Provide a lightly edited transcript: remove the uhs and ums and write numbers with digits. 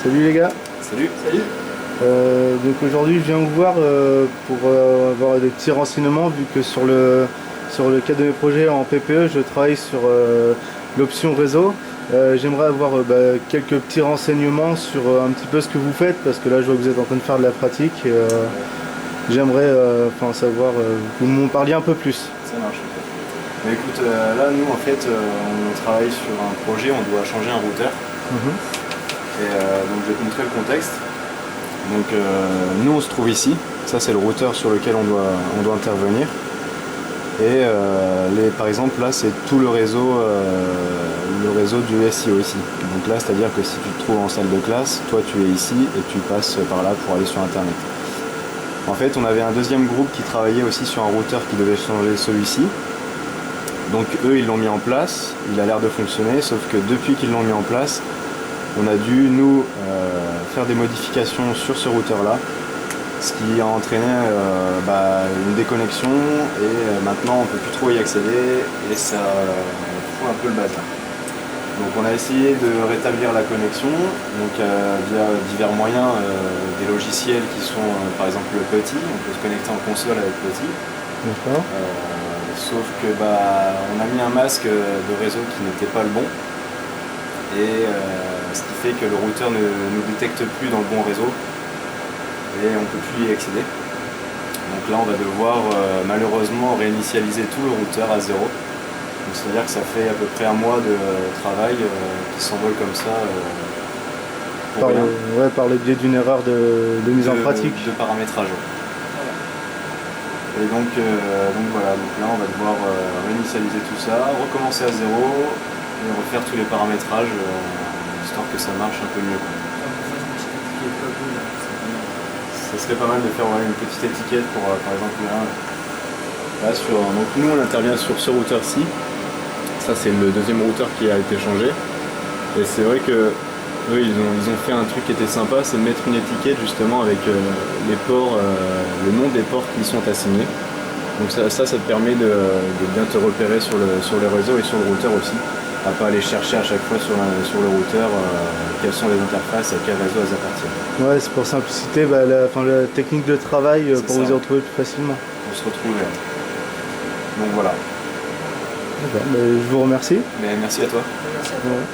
Salut les gars. Salut. Salut. Donc aujourd'hui je viens vous voir pour avoir des petits renseignements vu que sur le cadre de mes projets en PPE je travaille sur l'option réseau. J'aimerais avoir quelques petits renseignements sur un petit peu ce que vous faites parce que là je vois que vous êtes en train de faire de la pratique et j'aimerais savoir, vous m'en parliez un peu plus. Ça marche. Mais écoute, là nous en fait on travaille sur un projet, on doit changer un routeur. Et donc je vais te montrer le contexte. Donc nous on se trouve ici, ça c'est le routeur sur lequel on doit intervenir. Et par exemple là c'est tout le réseau du SIO ici. Donc là c'est à dire que si tu te trouves en salle de classe, toi tu es ici et tu passes par là pour aller sur internet. En fait on avait un deuxième groupe qui travaillait aussi sur un routeur qui devait changer celui-ci. Donc eux ils l'ont mis en place, il a l'air de fonctionner, sauf que depuis qu'ils l'ont mis en place, on a dû nous faire des modifications sur ce routeur là, ce qui a entraîné une déconnexion et maintenant on ne peut plus trop y accéder et ça fout un peu le bazar. Donc on a essayé de rétablir la connexion donc, via divers moyens, des logiciels qui sont par exemple le PuTTY, on peut se connecter en console avec PuTTY. D'accord. Sauf que on a mis un masque de réseau qui n'était pas le bon. Et ce qui fait que le routeur ne nous détecte plus dans le bon réseau et on ne peut plus y accéder. Donc là on va devoir malheureusement réinitialiser tout le routeur à zéro. C'est-à-dire que ça fait à peu près un mois de travail qui s'envole comme ça par le biais d'une erreur de mise en pratique. De paramétrage. Et donc voilà, donc là on va devoir réinitialiser tout ça, recommencer à zéro et refaire tous les paramétrages histoire que ça marche un peu mieux. Ça serait pas mal de faire une petite étiquette pour par exemple là donc nous on intervient sur ce routeur-ci. Ça c'est le deuxième routeur qui a été changé. Et c'est vrai que eux ils ont fait un truc qui était sympa, c'est de mettre une étiquette justement avec les ports, le nom des ports qui sont assignés. Donc ça te permet de bien te repérer sur le réseau et sur le routeur aussi. À pas aller chercher à chaque fois sur le routeur quelles sont les interfaces, à quel réseau elles appartiennent. Ouais, c'est pour simpliciter la technique de travail pour vous y retrouver plus facilement. Pour se retrouver. Donc voilà. D'accord, je vous remercie. Mais merci à toi. Ouais.